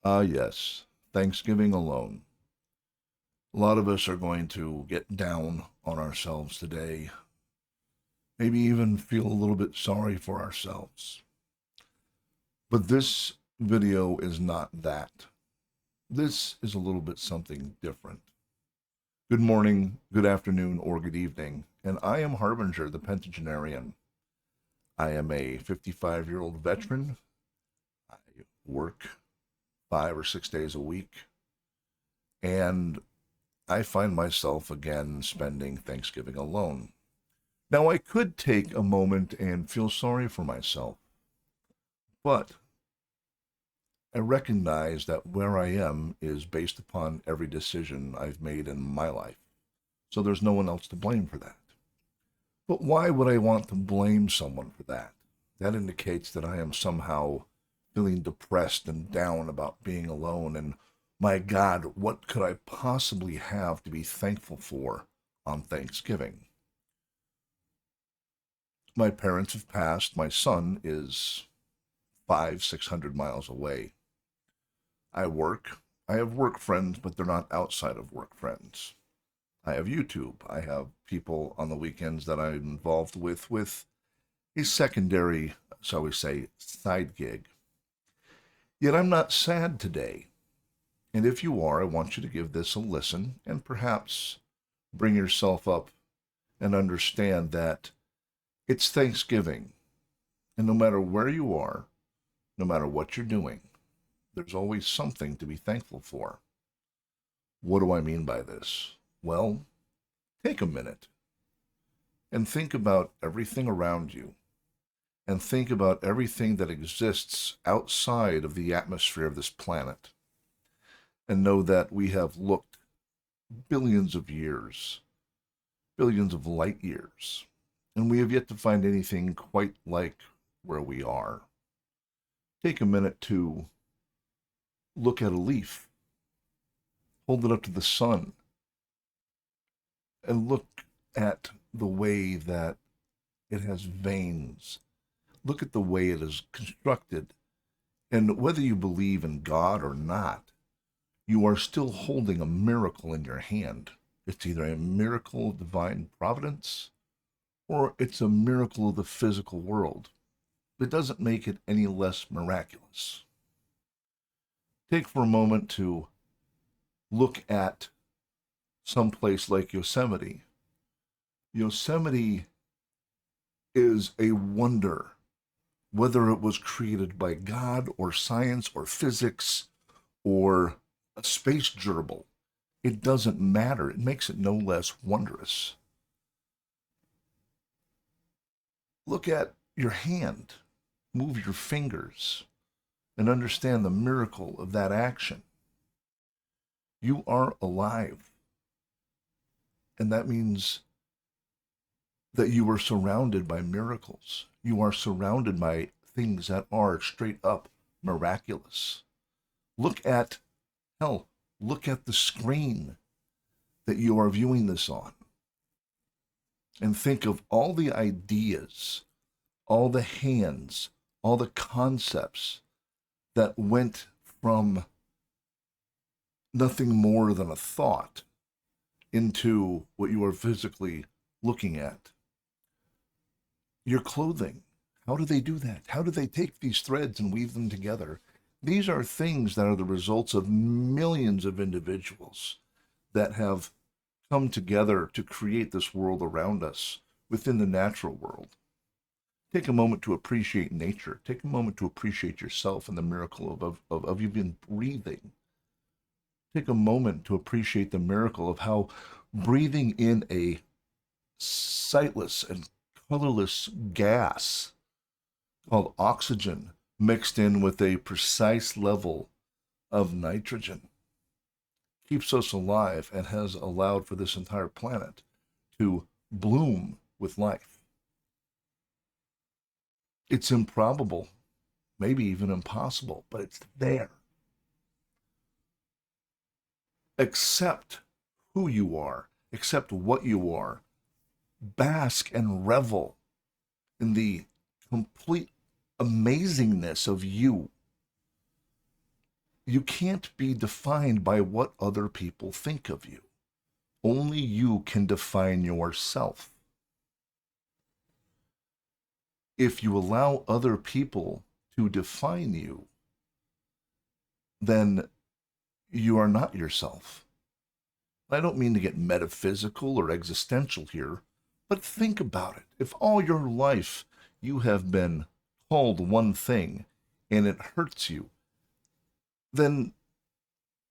Ah, yes, Thanksgiving alone. A lot of us are going to get down on ourselves today, maybe even feel a little bit sorry for ourselves. But this video is not that. This is a little bit something different. Good morning, good afternoon, or good evening, and I am Harbinger, the Pentagenarian. I am a 55-year-old veteran. I work 5 or 6 days a week, and I find myself again spending Thanksgiving alone. Now, I could take a moment and feel sorry for myself, but I recognize that where I am is based upon every decision I've made in my life. So there's no one else to blame for that. But why would I want to blame someone for that? That indicates that I am somehow feeling depressed and down about being alone. And my God, what could I possibly have to be thankful for on Thanksgiving? My parents have passed. My son is 600 miles away. I work. I have work friends, but they're not outside of work friends. I have YouTube. I have people on the weekends that I'm involved with a secondary, shall we say, side gig. Yet I'm not sad today. And if you are, I want you to give this a listen and perhaps bring yourself up and understand that it's Thanksgiving. And no matter where you are, no matter what you're doing, there's always something to be thankful for. What do I mean by this? Well, take a minute and think about everything around you and think about everything that exists outside of the atmosphere of this planet and know that we have looked billions of years, billions of light years, and we have yet to find anything quite like where we are. Take a minute to look at a leaf, hold it up to the sun, and look at the way that it has veins. Look at the way it is constructed. And whether you believe in God or not, you are still holding a miracle in your hand. It's either a miracle of divine providence or it's a miracle of the physical world. It doesn't make it any less miraculous. Take for a moment to look at some place like Yosemite. Yosemite is a wonder, whether it was created by God or science or physics or a space gerbil. It doesn't matter. It makes it no less wondrous. Look at your hand, move your fingers, and understand the miracle of that action. You are alive, and that means that you are surrounded by miracles. You are surrounded by things that are straight up miraculous. Look at, hell, look at the screen that you are viewing this on and think of all the ideas, all the hands, all the concepts that went from nothing more than a thought into what you are physically looking at. Your clothing, how do they do that? How do they take these threads and weave them together? These are things that are the results of millions of individuals that have come together to create this world around us within the natural world. Take a moment to appreciate nature. Take a moment to appreciate yourself and the miracle of you being breathing. Take a moment to appreciate the miracle of how breathing in a sightless and colorless gas called oxygen mixed in with a precise level of nitrogen keeps us alive and has allowed for this entire planet to bloom with life. It's improbable, maybe even impossible, but it's there. Accept who you are, accept what you are, bask and revel in the complete amazingness of you. You can't be defined by what other people think of you. Only you can define yourself. If you allow other people to define you, then you are not yourself. I don't mean to get metaphysical or existential here, but think about it. If all your life you have been called one thing and it hurts you, then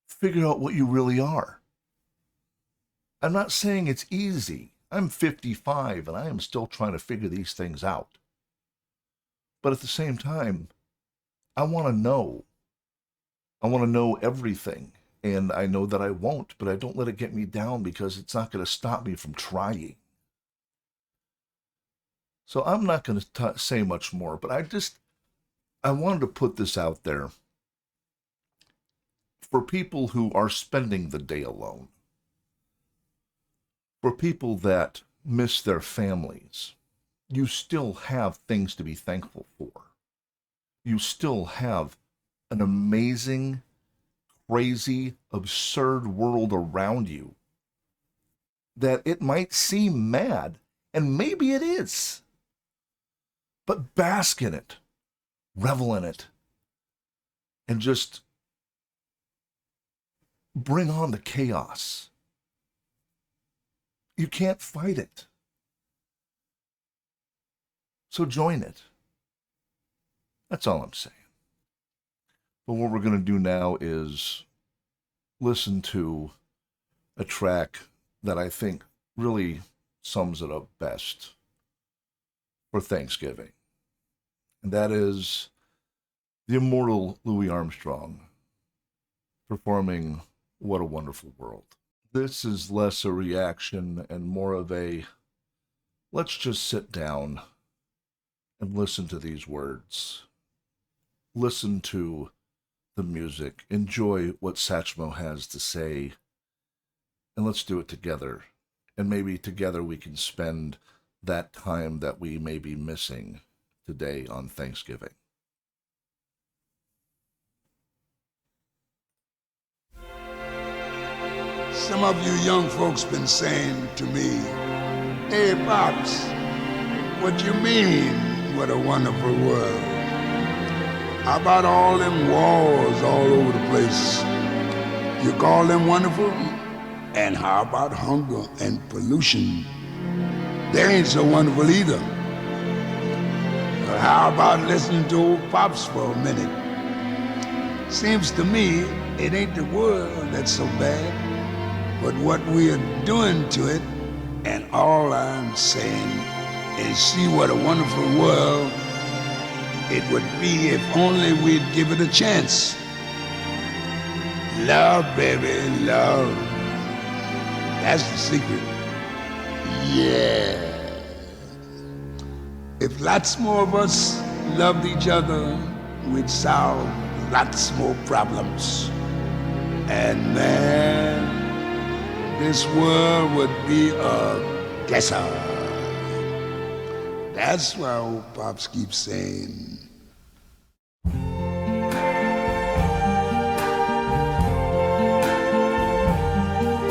figure out what you really are. I'm not saying it's easy. I'm 55 and I am still trying to figure these things out. But at the same time, I want to know. I want to know everything. And I know that I won't, but I don't let it get me down because it's not going to stop me from trying. So I'm not going to say much more, but I wanted to put this out there for people who are spending the day alone, for people that miss their families. You still have things to be thankful for. You still have an amazing, crazy, absurd world around you that it might seem mad, and maybe it is. But bask in it, revel in it, and just bring on the chaos. You can't fight it. So join it. That's all I'm saying. But what we're going to do now is listen to a track that I think really sums it up best for Thanksgiving. And that is the immortal Louis Armstrong performing What a Wonderful World. This is less a reaction and more of a, let's just sit down and listen to these words. Listen to the music. Enjoy what Satchmo has to say. And let's do it together. And maybe together we can spend that time that we may be missing today on Thanksgiving. Some of you young folks been saying to me, "Hey, Pops, what you mean, what a wonderful world? How about all them wars all over the place? You call them wonderful? And how about hunger and pollution? They ain't so wonderful either. But how about listening to old Pops for a minute? Seems to me it ain't the world that's so bad, but what we are doing to it. And all I'm saying is see what a wonderful world it would be if only we'd give it a chance. Love, baby, love. That's the secret. Yeah. If lots more of us loved each other, we'd solve lots more problems. And man, this world would be a guesser. That's why old Pops keeps saying,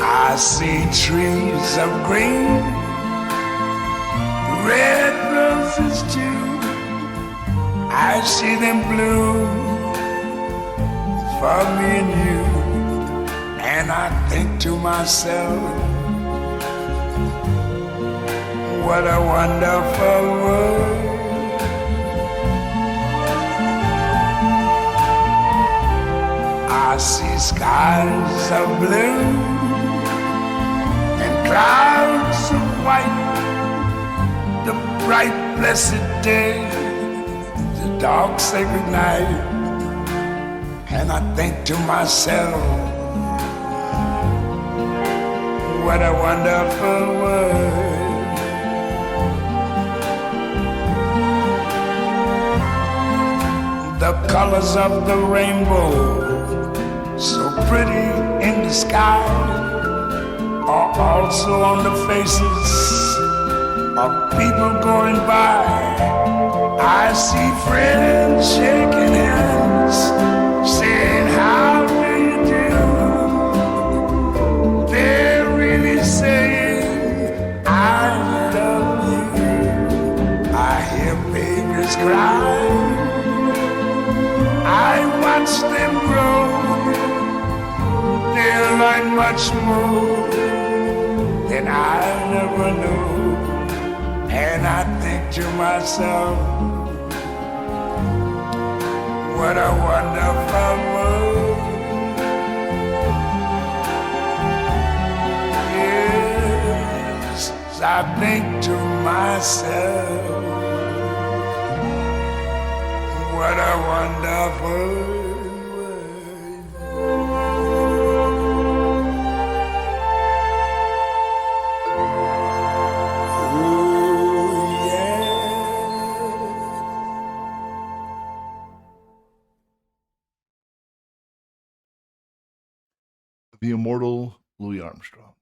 I see trees of green, red roses too. I see them bloom for me and you. And I think to myself, what a wonderful world. I see skies of blue and clouds of white, the bright blessed day, the dark sacred night. And I think to myself, what a wonderful world. The colors of the rainbow, so pretty in the sky, are also on the faces of people going by. I see friends shaking hands, saying how knowing much more than I never knew. And I think to myself, what a wonderful world. Yes, I think to myself, what a wonderful world. Oh, yeah. The immortal Louis Armstrong.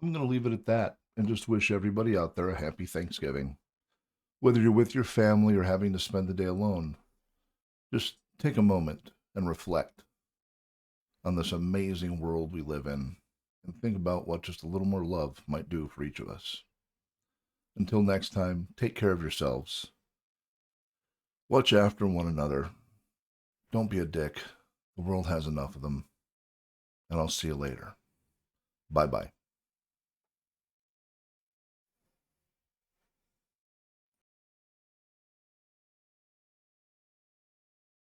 I'm going to leave it at that and just wish everybody out there a happy Thanksgiving. Whether you're with your family or having to spend the day alone, just take a moment and reflect on this amazing world we live in and think about what just a little more love might do for each of us. Until next time, take care of yourselves. Watch after one another. Don't be a dick. The world has enough of them. And I'll see you later. Bye-bye.